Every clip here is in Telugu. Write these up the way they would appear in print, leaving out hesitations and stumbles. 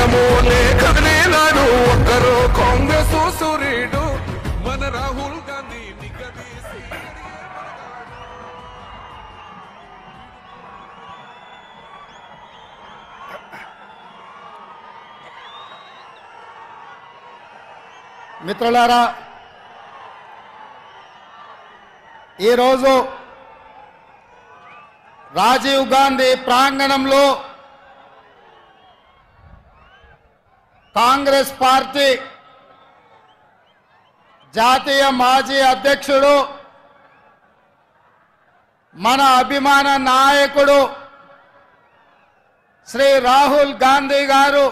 మేఘమోలే కదిలేనాడు ఒక్కరో కాంగ్రెస్ సూర్యుడు మన రాహుల్ గాంధీ నిగదీసి. మిత్రులారా, ఈరోజు రాజీవ్ గాంధీ ప్రాంగణంలో కాంగ్రెస్ పార్టీ జాతీయ మాజీ అధ్యక్షుడు మన అభిమాన నాయకుడు శ్రీ రాహుల్ గాంధీ గారు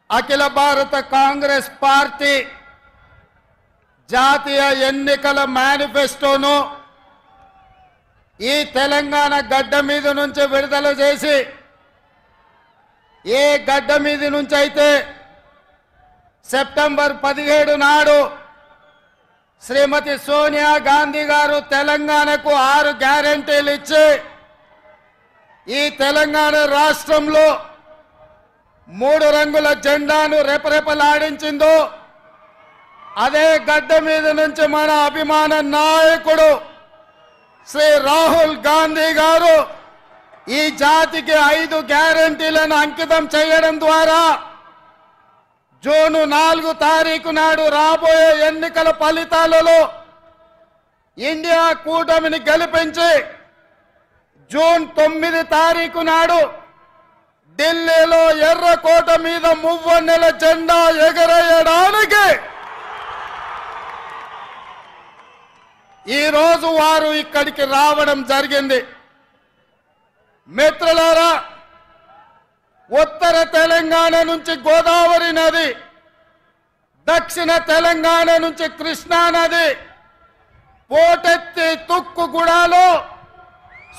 అఖిల భారత కాంగ్రెస్ పార్టీ జాతీయ ఎన్నికల మేనిఫెస్టోను ఈ తెలంగాణ గడ్డ మీద నుంచి విడుదల చేసి, ఏ గడ్డ మీద నుంచి అయితే సెప్టెంబర్ 17 నాడు శ్రీమతి సోనియా గాంధీ గారు తెలంగాణకు 6 గ్యారెంటీలు ఇచ్చి ఈ తెలంగాణ రాష్ట్రంలో 3 రంగుల జెండాను రెపరెపలాడించిందో, అదే గడ్డ మీద నుంచి మన అభిమాన నాయకుడు శ్రీ రాహుల్ గాంధీ గారు ఈ జాతికి 5 గ్యారెంటీలను అంకితం చేయడం ద్వారా జూన్ 4 తారీఖు నాడు రాబోయే ఎన్నికల ఫలితాలలో ఇండియా కూటమిని గెలిపించి జూన్ 9 తారీఖు నాడు ఢిల్లీలో ఎర్రకోట మీద మువ్వన్నెల జెండా ఎగరేయడానికి ఈరోజు వారు ఇక్కడికి రావడం జరిగింది. మిత్రులారా, ఉత్తర తెలంగాణ నుంచి గోదావరి నది, దక్షిణ తెలంగాణ నుంచి కృష్ణా నది పోటెత్తి తుక్కుగూడలో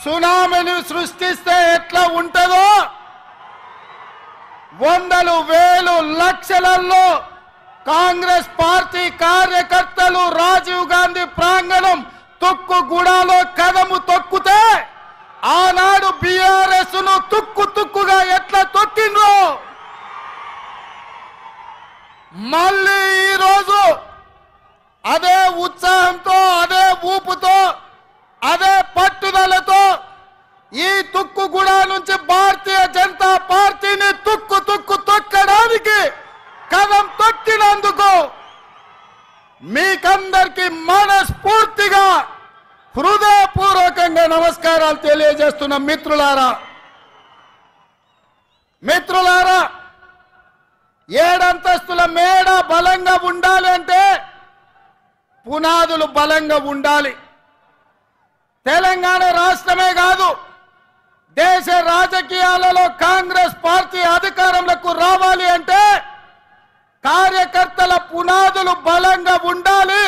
సునామీని సృష్టిస్తే ఎట్లా ఉంటుందో, వందలు వేలు లక్షలలో కాంగ్రెస్ పార్టీ కార్యకర్తలు రాజీవ్ గాంధీ ప్రాంగణం తుక్కుగూడలో కదము తొక్కితే ఆనాడు బీఆర్ఎస్ ను తుక్కుగా ఎట్లా తొక్కిండ్రో మళ్ళీ ఈరోజు అదే ఉత్సాహంతో, అదే ఊపుతో, అదే పట్టుదలతో ఈ తుక్కుగూడ నుంచి భారతీయ జనతా పార్టీని తుక్కు తొక్కడానికి కదం తొక్కినందుకు మీకందరికీ మనస్ఫూర్తిగా హృదయపూర్వకంగా నమస్కారాలు తెలియజేస్తున్న మిత్రులారా, 7 అంతస్తుల మేడ బలంగా ఉండాలి అంటే పునాదులు బలంగా ఉండాలి. తెలంగాణ రాష్ట్రమే కాదు, దేశ రాజకీయాలలో కాంగ్రెస్ పార్టీ అధికారంలోకి రావాలి అంటే కార్యకర్తల పునాదులు బలంగా ఉండాలి.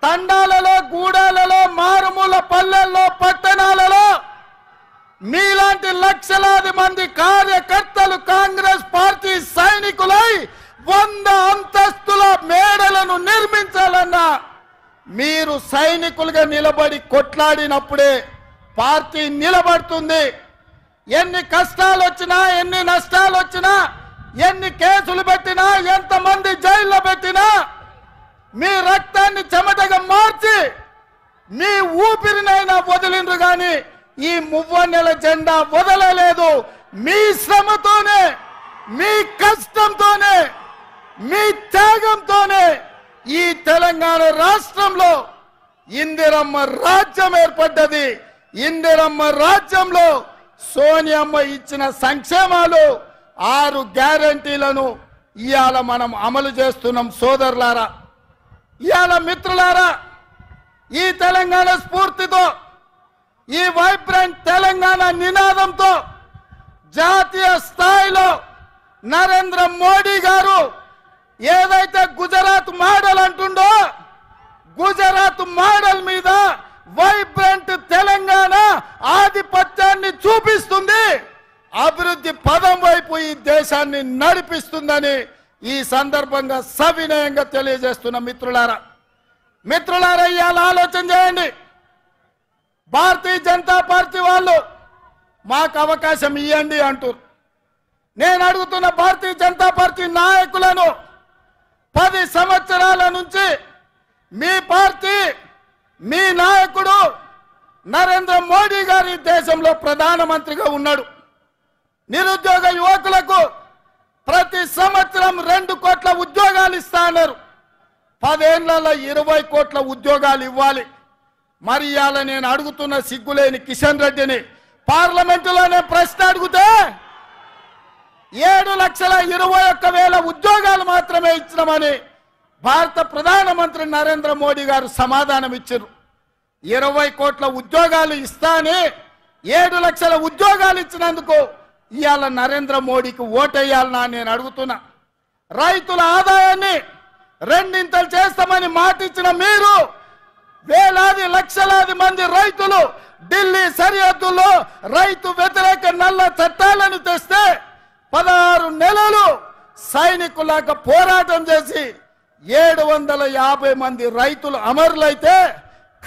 తండాలలో, గూడాలలో, మారుమూల పల్లెల్లో, పట్టణాలలో మీలాంటి లక్షలాది మంది కార్యకర్తలు కాంగ్రెస్ పార్టీ సైనికులై 100 అంతస్తుల మేడలను నిర్మించాలన్నా మీరు సైనికులుగా నిలబడి కొట్లాడినప్పుడే పార్టీ నిలబడుతుంది. ఎన్ని కష్టాలు వచ్చినా, ఎన్ని నష్టాలు వచ్చినా, ఎన్ని కేసులు పెట్టినా, ఎంతమంది జైల్లో పెట్టినా మీ రక్తాన్ని చెమటగా మార్చి మీ ఊపిరినైనా వదిలిండ్రు గాని ఈ మువ్వన్నెల జెండా వదలలేదు. మీ శ్రమతోనే, మీ కష్టంతోనే, మీ త్యాగంతోనే ఈ తెలంగాణ రాష్ట్రంలో ఇందిరమ్మ రాజ్యం ఏర్పడ్డది. ఇందిరమ్మ రాజ్యంలో సోనియమ్మ ఇచ్చిన సంక్షేమాలు 6 గ్యారెంటీలను ఇవాళ మనం అమలు చేస్తున్నాం. సోదరులారా, ఇవాళ మిత్రులారా, ఈ తెలంగాణ స్ఫూర్తితో, ఈ వైబ్రెంట్ తెలంగాణ నినాదంతో జాతీయ స్థాయిలో నరేంద్ర మోడీ గారు ఏదైతే గుజరాత్ మోడల్ అంటుండో, గుజరాత్ మోడల్ మీద వైబ్రెంట్ తెలంగాణ ఆధిపత్యాన్ని చూపిస్తుంది, అభివృద్ధి పదం వైపు ఈ దేశాన్ని నడిపిస్తుందని ఈ సందర్భంగా సవినయంగా తెలియజేస్తున్న మిత్రులారా, ఇవాళ ఆలోచన చేయండి. భారతీయ జనతా పార్టీ వాళ్ళు మాకు అవకాశం ఇవ్వండి అంటారు. నేను అడుగుతున్న భారతీయ జనతా పార్టీ నాయకులను 10 సంవత్సరాల నుంచి మీ పార్టీ మీ నాయకుడు నరేంద్ర మోడీ గారి దేశంలో ప్రధానమంత్రిగా ఉన్నాడు. నిరుద్యోగ యువకులకు ప్రతి సంవత్సరం 2 కోట్ల ఉద్యోగాలు ఇస్తా అన్నారు. 10 ఏళ్లలో 20 కోట్ల ఉద్యోగాలు ఇవ్వాలి. మరి ఇవాళ నేను అడుగుతున్న సిగ్గులేని కిషన్ రెడ్డిని పార్లమెంటులోనే ప్రశ్న అడిగితే 7,21,000 ఉద్యోగాలు మాత్రమే ఇచ్చినామని భారత ప్రధానమంత్రి నరేంద్ర మోడీ గారు సమాధానం ఇచ్చారు. 20 కోట్ల ఉద్యోగాలు ఇస్తాని 7 లక్షల ఉద్యోగాలు ఇచ్చినందుకు ఇవాళ నరేంద్ర మోడీకి ఓటేయాలనా నేను అడుగుతున్నా. రైతుల ఆదాయాన్ని 2 చేస్తామని మాట ఇచ్చిన మీరు వేలాది లక్షలాది మంది రైతులు ఢిల్లీ సరిహద్దుల్లో రైతు వ్యతిరేక నల్ల చట్టాలను తెస్తే 16 నెలలు సైనికులాగా పోరాటం చేసి 750 మంది రైతులు అమరులైతే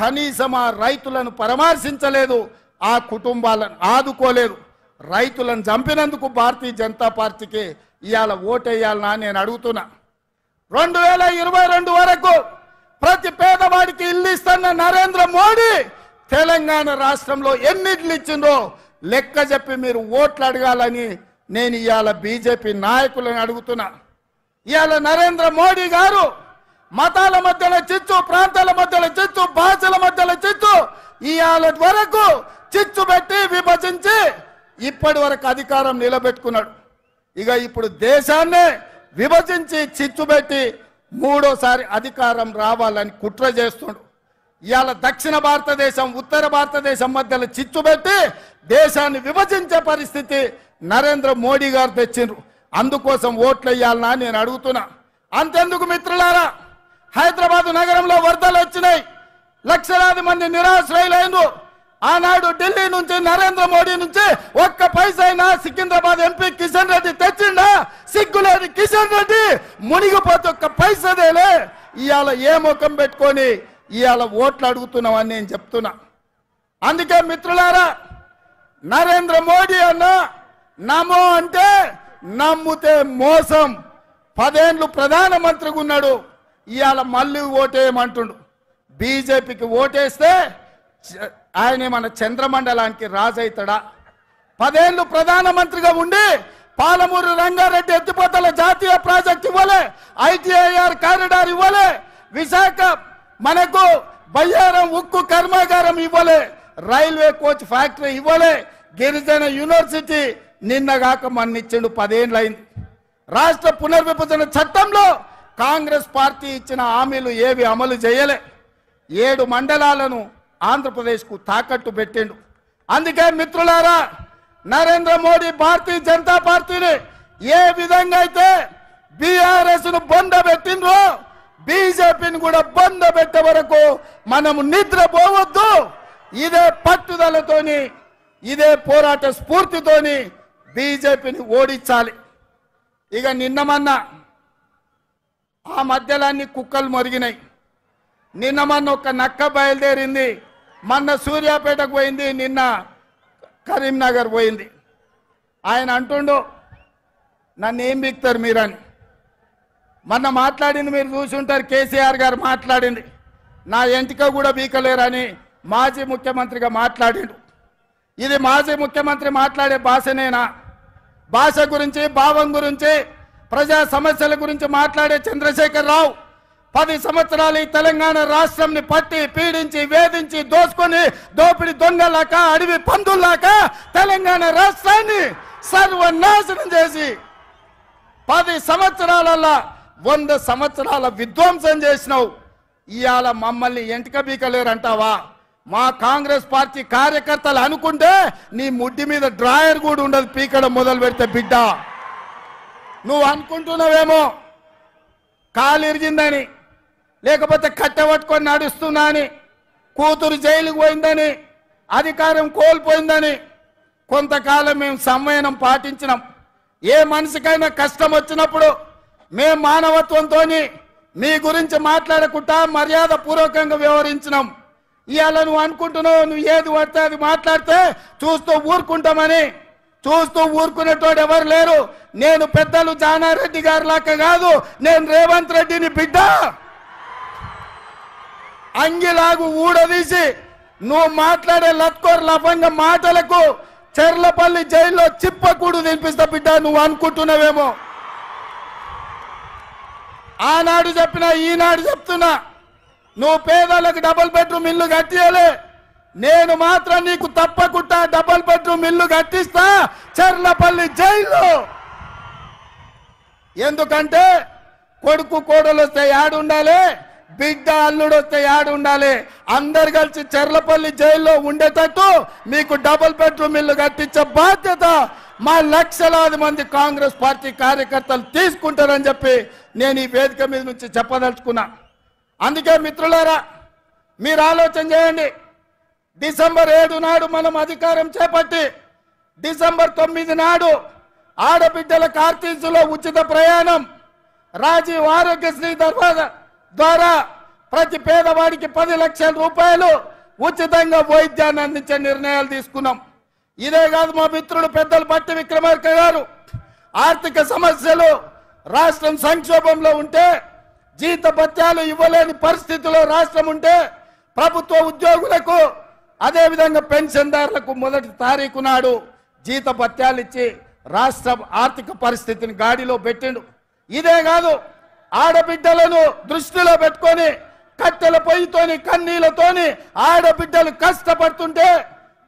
కనీసం ఆ రైతులను పరామర్శించలేదు, ఆ కుటుంబాలను ఆదుకోలేదు. రైతులను చంపినందుకు భారతీయ జనతా పార్టీకి ఇవాళ ఓటేయాలనా నేను అడుగుతున్నా. 2022 వరకు ప్రతి పేదవాడికి ఇల్లు ఇస్తున్న నరేంద్ర మోడీ తెలంగాణ రాష్ట్రంలో ఎన్ని ఇల్లు ఇచ్చిందో లెక్క చెప్పి మీరు ఓట్లు అడగాలని నేను ఇవాళ బీజేపీ నాయకులను అడుగుతున్నా. ఇవాళ నరేంద్ర మోడీ గారు మతాల మధ్యలో చిచ్చు, ప్రాంతాల మధ్యలో చిచ్చు, భాషల మధ్యలో చిచ్చు, ఇవాళ వరకు చిచ్చు పెట్టి విభజించి ఇప్పటి వరకు అధికారం నిలబెట్టుకున్నాడు. ఇక ఇప్పుడు దేశాన్నే విభజించి చిచ్చు పెట్టి 3వసారి అధికారం రావాలని కుట్ర చేస్తున్నాడు. ఇవాళ దక్షిణ భారతదేశం ఉత్తర భారతదేశం మధ్యలో చిచ్చు పెట్టి దేశాన్ని విభజించే పరిస్థితి నరేంద్ర మోడీ గారు తెచ్చిండ్రు. అందుకోసం ఓట్లు వేయాలనా నేను అడుగుతున్నా. అంతెందుకు మిత్రులారా, హైదరాబాద్ నగరంలో వరదలు వచ్చినాయి, లక్షలాది మంది నిరాశ్రయులైనరు. ఆనాడు ఢిల్లీ నుంచి నరేంద్ర మోడీ నుంచి 1 పైసా అయినా సికింద్రాబాద్ ఎంపీ కిషన్ రెడ్డి తెచ్చిండా? సిగ్గులేని కిషన్ రెడ్డి మునిగిపోతే 1 పైసదేలే. ఇవాళ ఏ ముఖం పెట్టుకొని ఇవాళ ఓట్లు అడుగుతున్నామని నేను చెప్తున్నా. అందుకే మిత్రులారా, నరేంద్ర మోడీ అన్న నమో అంటే నమ్ముతే మోసం. 10 ఏళ్ళు ప్రధానమంత్రిగా ఉన్నాడు, ఇవాళ మళ్ళీ ఓటేయమంటుండు. బీజేపీకి ఓటేస్తే ఆయన మన చంద్రమండలానికి రాజైతాడా? 10 ఏళ్ళు ప్రధానమంత్రిగా ఉండి పాలమూరు రంగారెడ్డి ఎత్తిపోతల జాతీయ ప్రాజెక్ట్ ఇవ్వలే, ఐటీఐఆర్ కారిడార్ ఇవ్వలే, విశాఖ మనకు బయ్యారం ఉక్కు కర్మాగారం ఇవ్వలే, రైల్వే కోచ్ ఫ్యాక్టరీ ఇవ్వలే, గిరిజన యూనివర్సిటీ నిన్నగాక మన్నిచ్చిండు. 10 ఏళ్ళు అయింది. రాష్ట్ర పునర్విభజన చట్టంలో కాంగ్రెస్ పార్టీ ఇచ్చిన హామీలు ఏవి అమలు చేయలే. 7 మండలాలను ఆంధ్రప్రదేశ్కు తాకట్టు పెట్టిండు. అందుకే మిత్రులారా, నరేంద్ర మోడీ భారతీయ జనతా పార్టీని ఏ విధంగా అయితే బీఆర్ఎస్ ను బొంద పెట్టిండ్రో బీజేపీని కూడా బొంద పెట్టే వరకు మనము నిద్రపోవద్దు. ఇదే పట్టుదలతోని ఇదే పోరాట స్ఫూర్తితోని బీజేపీని ఓడించాలి. ఇక నిన్నమన్న ఆ మధ్యలాన్ని కుక్కలు మొరిగినాయి. నిన్నమన్న ఒక నక్క బయలుదేరింది, మొన్న సూర్యాపేటకు పోయింది, నిన్న కరీంనగర్ పోయింది. ఆయన అంటుండు నన్ను ఏం బిక్తారు మీరని. మొన్న మాట్లాడింది మీరు చూసి ఉంటారు, కేసీఆర్ గారు మాట్లాడింది, నా ఎంటిక కూడా బీకలేరని మాజీ ముఖ్యమంత్రిగా మాట్లాడిండు. ఇది మాజీ ముఖ్యమంత్రి మాట్లాడే భాషనేనా? భాష గురించి, భావం గురించి, ప్రజా సమస్యల గురించి మాట్లాడే చంద్రశేఖర్ రావు 10 సంవత్సరాలు ఈ తెలంగాణ రాష్ట్రంని పట్టి పీడించి వేధించి దోసుకొని దోపిడి దొంగలాక అడవి పందుల్లాక తెలంగాణ రాష్ట్రాన్ని సర్వనాశనం చేసి 10 సంవత్సరాలలో 100 సంవత్సరాల విధ్వంసం చేసినావు. ఇవాళ మమ్మల్ని ఎంటిక బీకలేరంటావా? మా కాంగ్రెస్ పార్టీ కార్యకర్తలు అనుకుంటే నీ ముడ్డి మీద డ్రాయర్ కూడా ఉండదు పీకడం మొదలు పెడితే. బిడ్డ నువ్వు అనుకుంటున్నావేమో కాలు ఇరిగిందని, లేకపోతే కట్టెపట్టుకొని నడుస్తున్నా అని, కూతురు జైలుకు పోయిందని, అధికారం కోల్పోయిందని. కొంతకాలం మేము సంయమనం పాటించినాం. ఏ మనిషికైనా కష్టం వచ్చినప్పుడు మేము మానవత్వంతో మీ గురించి మాట్లాడకుండా మర్యాద పూర్వకంగా వ్యవహరించినాం. ఇవాళ నువ్వు అనుకుంటున్నావు నువ్వు ఏది పడితే అది మాట్లాడితే చూస్తూ ఊరుకుంటామని. చూస్తూ ఊరుకునేటోడు ఎవరు లేరు. నేను పెద్దలు జానారెడ్డి గారి లాగా కాదు, నేను రేవంత్ రెడ్డిని బిడ్డ. అంగిలాగు ఊడదీసి నువ్వు మాట్లాడే లత్కోర్ లఫంగ మాటలకు చెర్లపల్లి జైల్లో చిప్పకూడు తినిపిస్తా బిడ్డ నువ్వు అనుకుంటున్నావేమో. ఆనాడు చెప్పినా ఈనాడు చెప్తున్నా, నువ్వు పేదలకు డబుల్ బెడ్రూమ్ ఇల్లు కట్టియలే, నేను మాత్రం నీకు తప్పకుండా డబుల్ బెడ్రూమ్ ఇల్లు కట్టిస్తా చెర్లపల్లి జైల్లో. ఎందుకంటే కొడుకు కోడలు వస్తే యాడుండాలి, బిడ్డ అల్లుడు వస్తే యాడుండాలి, అందరు కలిసి చెర్లపల్లి జైల్లో ఉండేటట్టు మీకు డబుల్ బెడ్రూమ్ ఇల్లు కట్టించే బాధ్యత మా లక్షలాది మంది కాంగ్రెస్ పార్టీ కార్యకర్తలు తీసుకుంటారని చెప్పి నేను ఈ వేదిక మీద నుంచి చెప్పదలుచుకున్నా. అందుకే మిత్రులారా, మీరు ఆలోచన చేయండి. డిసెంబర్ 7 నాడు మనం అధికారం చేపట్టి డిసెంబర్ 9 నాడు ఆడబిడ్డల కార్తీసులో ఉచిత ప్రయాణం, రాజీవ్ ఆరోగ్యశ్రీ ద్వారా ప్రతి పేదవాడికి 10 లక్షల రూపాయలు ఉచితంగా వైద్యాన్ని అందించే నిర్ణయాలు తీసుకున్నాం. ఇదే కాదు, మా మిత్రుడు పెద్దలు పట్టి విక్రమార్క గారు ఆర్థిక సమస్యలు, రాష్ట్రం సంక్షోభంలో ఉంటే, జీతభత్యాలు ఇవ్వలేని పరిస్థితిలో రాష్ట్రం ఉంటే ప్రభుత్వ ఉద్యోగులకు అదేవిధంగా పెన్షన్దారులకు 1వ తారీఖు నాడు జీతభత్యాలు ఇచ్చి రాష్ట్ర ఆర్థిక పరిస్థితిని గాడిలో పెట్టిండు. ఇదే కాదు, ఆడబిడ్డలను దృష్టిలో పెట్టుకొని కట్టెల పొయ్యితోని కన్నీళ్లతోని ఆడబిడ్డలు కష్టపడుతుంటే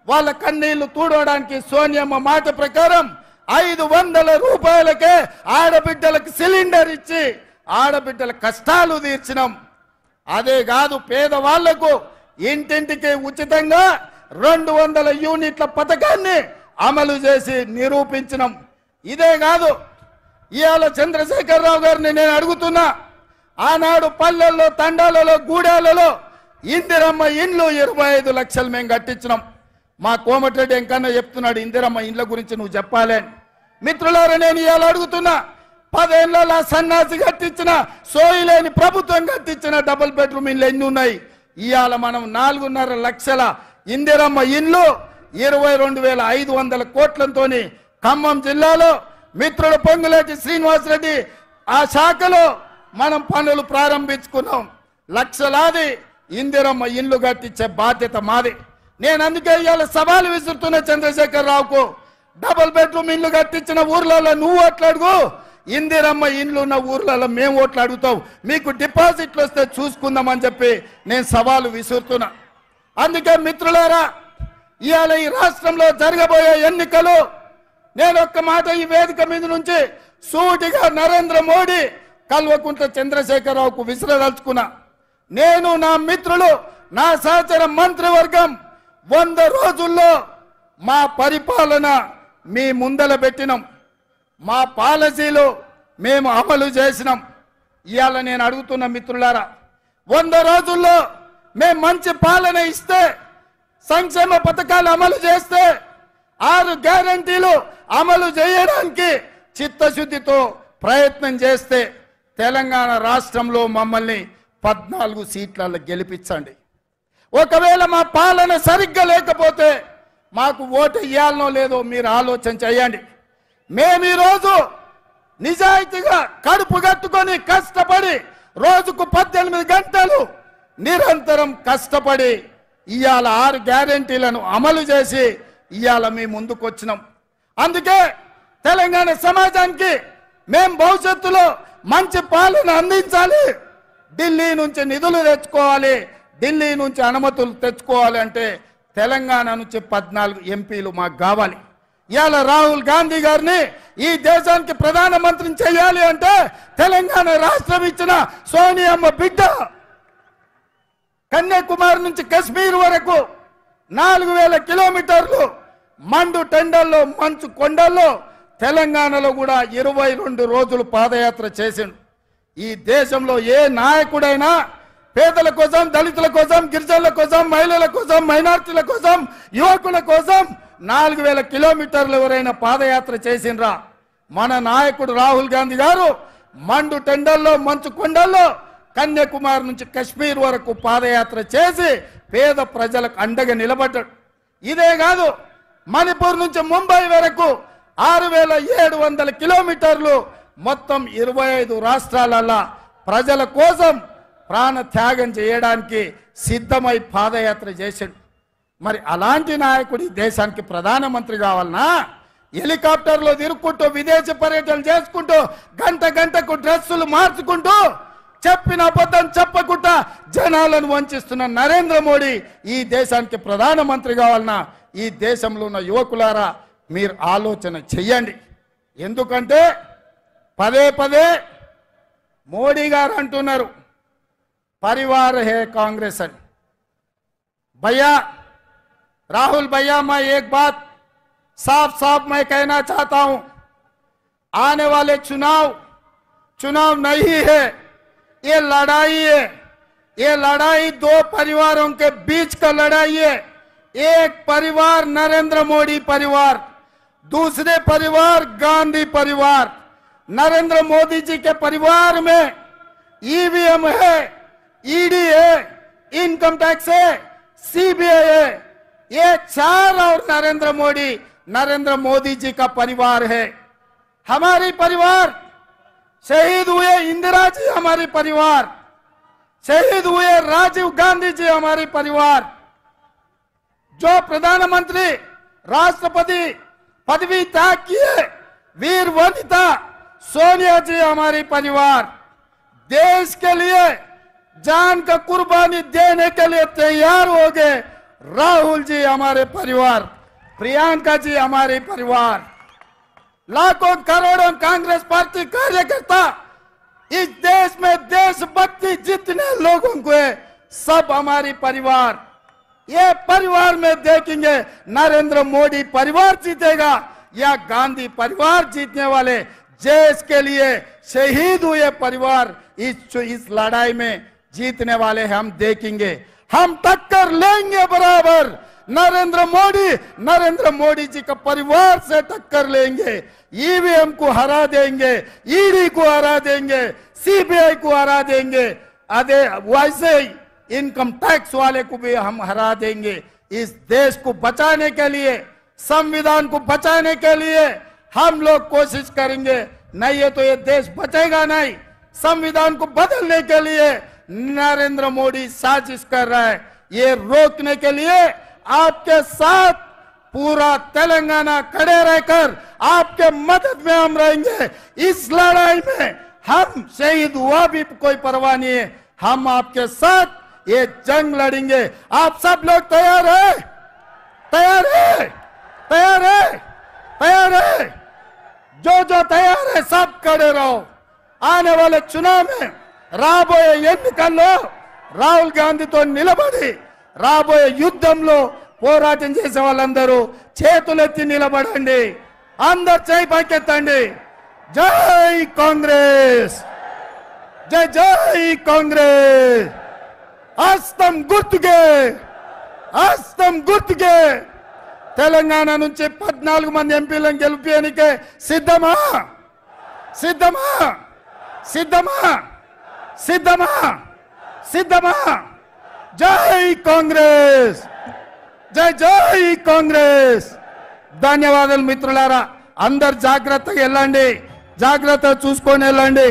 వాళ్ళ కన్నీళ్లు తూడవడానికి సోనియమ్మ మాట ప్రకారం 500 రూపాయలకే ఆడబిడ్డలకు సిలిండర్ ఇచ్చి ఆడబిడ్డల కష్టాలు తీర్చినాం. అదే కాదు, పేదవాళ్లకు ఇంటింటికి ఉచితంగా 200 యూనిట్ల పథకాన్ని అమలు చేసి నిరూపించినాం. ఇదే కాదు, ఇవాళ చంద్రశేఖరరావు గారిని నేను అడుగుతున్నా, ఆనాడు పల్లెల్లో, తండాలలో, గూడాలలో ఇందిరమ్మ ఇండ్లు 25 లక్షలు మేము కట్టించినాం. మా కోమటిరెడ్డి ఎంకన్నా చెప్తున్నాడు, ఇందిరమ్మ ఇండ్ల గురించి నువ్వు చెప్పాలి. మిత్రులారా, నేను ఇవాళ అడుగుతున్నా, 10 ఏళ్ళ సన్నాసి కట్టించిన, సోయిలేని ప్రభుత్వం కట్టించిన డబుల్ బెడ్రూమ్ ఇండ్లు ఎన్ని ఉన్నాయి? ఇవాళ మనం 4.5 లక్షల ఇందిరమ్మ ఇండ్లు 22,500 కోట్లతో ఖమ్మం జిల్లాలో మిత్రుడు పొంగులేటి శ్రీనివాసరెడ్డి ఆ శాఖలో మనం పనులు ప్రారంభించుకున్నాం. లక్షలాది ఇందిరమ్మ ఇండ్లు కట్టించే బాధ్యత మాది. నేను అందుకే ఇవాళ సవాలు విసురుతున్న చంద్రశేఖరరావుకు, డబుల్ బెడ్రూమ్ ఇండ్లు కట్టించిన ఊర్లలో నువ్వు ఓట్లాడుగు, ఇందిరమ్మ ఇండ్లు ఉన్న ఊర్లలో మేము ఓట్లు అడుగుతాం, మీకు డిపాజిట్లు వస్తే చూసుకుందామని చెప్పి నేను సవాలు విసురుతున్నా. అందుకే మిత్రులారా, ఇవాళ ఈ రాష్ట్రంలో జరగబోయే ఎన్నికలు నేను ఒక్క మాట ఈ వేదిక మీద నుంచి సూటిగా నరేంద్ర మోడీ, కల్వకుంట్ల చంద్రశేఖరరావుకు విసిరదలుచుకున్నా. నేను, నా మిత్రులు, నా సహచర మంత్రివర్గం 100 రోజుల్లో మా పరిపాలన మీ ముందల పెట్టినాం, మా పాలసీలు మేము అమలు చేసినాం. ఇవాళ నేను అడుగుతున్న మిత్రులారా, 100 రోజుల్లో మేము మంచి పాలన ఇస్తే, సంక్షేమ పథకాలు అమలు చేస్తే, 6 గ్యారంటీలు అమలు చేయడానికి చిత్తశుద్ధితో ప్రయత్నం చేస్తే తెలంగాణ రాష్ట్రంలో మమ్మల్ని 14 సీట్లలో గెలిపించండి. ఒకవేళ మా పాలన సరిగ్గా లేకపోతే మాకు ఓటు ఇవ్వాలనో లేదో మీరు ఆలోచన చేయండి. మేము ఈరోజు నిజాయితీగా కడుపు కట్టుకొని కష్టపడి రోజుకు 18 గంటలు నిరంతరం కష్టపడి ఇవాళ 6 గ్యారెంటీలను అమలు చేసి ఇవాళ మీ ముందుకు వచ్చినాం. అందుకే తెలంగాణ సమాజానికి మేము భవిష్యత్తులో మంచి పాలన అందించాలి, ఢిల్లీ నుంచి నిధులు తెచ్చుకోవాలి, ఢిల్లీ నుంచి అనుమతులు తెచ్చుకోవాలి అంటే తెలంగాణ నుంచి 14 ఎంపీలు మాకు కావాలి. ఇవాళ రాహుల్ గాంధీ గారిని ఈ దేశానికి ప్రధానమంత్రిని చేయాలి అంటే తెలంగాణ రాష్ట్రం ఇచ్చిన సోనియమ్మ బిడ్డ. కన్యాకుమారి నుంచి కశ్మీర్ వరకు 4000 కిలోమీటర్లు మండు టెండల్లో, మంచు కొండల్లో తెలంగాణలో కూడా 22 రోజులు పాదయాత్ర చేసిండు. ఈ దేశంలో ఏ నాయకుడైనా పేదల కోసం, దళితుల కోసం, గిరిజనుల కోసం, మహిళల కోసం, మైనార్టీల కోసం, యువకుల కోసం 4000 కిలోమీటర్లు ఎవరైనా పాదయాత్ర చేసిండ్రా? మన నాయకుడు రాహుల్ గాంధీ గారు మండు టెండల్లో, మంచు కొండల్లో కన్యాకుమారి నుంచి కశ్మీర్ వరకు పాదయాత్ర చేసి పేద ప్రజలకు అండగా నిలబడ్డాడు. ఇదే కాదు, మణిపూర్ నుంచి ముంబై వరకు 6700 కిలోమీటర్లు మొత్తం 25 రాష్ట్రాలలో ప్రజల కోసం ప్రాణ త్యాగం చేయడానికి సిద్ధమై పాదయాత్ర చేశాడు. మరి అలాంటి నాయకుడి దేశానికి ప్రధానమంత్రి కావాలనా? హెలికాప్టర్లో తిరుక్కుంటూ విదేశీ పర్యటనలు చేసుకుంటూ గంటకు డ్రెస్సులు మార్చుకుంటూ చెప్పిన అబద్ధం చెప్పకుండా జనాలను వంచిస్తున్న నరేంద్ర మోడీ ఈ దేశానికి ప్రధానమంత్రి కావాలన్నా? ఈ దేశంలో ఉన్న యువకులారా మీరు ఆలోచన చెయ్యండి. ఎందుకంటే పదే మోడీ గారు అంటున్నారు परिवार है कांग्रेस। भैया राहुल भैया, मैं एक बात साफ मैं कहना चाहता हूं, आने वाले चुनाव नहीं है, ये लड़ाई है। ये लड़ाई दो परिवारों के बीच का लड़ाई है। एक परिवार नरेंद्र मोदी परिवार, दूसरे परिवार गांधी परिवार। नरेंद्र मोदी जी के परिवार में ईवीएम है, ईडी है, इनकम टैक्स है, सीबीआई है। ये चार और नरेंद्र मोदी जी का परिवार है। हमारी परिवार शहीद हुए इंदिरा जी, हमारी परिवार शहीद हुए राजीव गांधी जी, हमारी परिवार जो प्रधानमंत्री राष्ट्रपति पदवी त्याग किए वीर वनिता सोनिया जी, हमारी परिवार देश के लिए जान का कुर्बानी देने के लिए तैयार हो गए राहुल जी, हमारे परिवार, प्रियंका जी, हमारे परिवार, लाखों करोड़ों कांग्रेस पार्टी कार्यकर्ता इस देश में देशभक्ति जितने लोगों को है सब हमारी परिवार। ये परिवार में देखेंगे नरेंद्र मोदी परिवार जीतेगा या गांधी परिवार जीतने वाले देश के लिए शहीद हुए परिवार इस लड़ाई में जीतने वाले हम देखेंगे। हम टक्कर लेंगे बराबर। नरेंद्र मोदी जी का परिवार से टक्कर लेंगे। ईवीएम को हरा देंगे, ईडी को हरा देंगे, सीबीआई को हरा देंगे, वैसे ही इनकम टैक्स वाले को भी हम हरा देंगे। इस देश को बचाने के लिए, संविधान को बचाने के लिए हम लोग कोशिश करेंगे। नहीं है तो ये देश बचेगा नहीं। संविधान को बदलने के लिए नरेंद्र मोदी साजिश कर रहा है। ये रोकने के लिए आपके साथ पूरा तेलंगाना खड़े रहकर आपके मदद में हम रहेंगे। इस लड़ाई में हम शहीद हुआ भी कोई परवाह नहीं है, हम आपके साथ ये जंग लड़ेंगे। आप सब लोग तैयार है? तैयार है? तैयार है? तैयार है? जो तैयार है सब खड़े रहो। आने वाले चुनाव में రాబోయే ఎన్నికల్లో రాహుల్ గాంధీతో నిలబడి రాబోయే యుద్ధంలో పోరాటం చేసే వాళ్ళందరూ చేతులెత్తి నిలబడండి, అందరూ చేయి పైకెత్తండి। జై కాంగ్రెస్, జై జై కాంగ్రెస్। హస్తం గుర్తుకే తెలంగాణ నుంచి 14 మంది ఎంపీలను గెలిపేయడానికి సిద్ధమా? జై కాంగ్రెస్, జై కాంగ్రెస్। ధన్యవాదాలు మిత్రులారా, అందరు జాగ్రత్తగా వెళ్ళండి, జాగ్రత్తగా చూసుకొని వెళ్ళండి।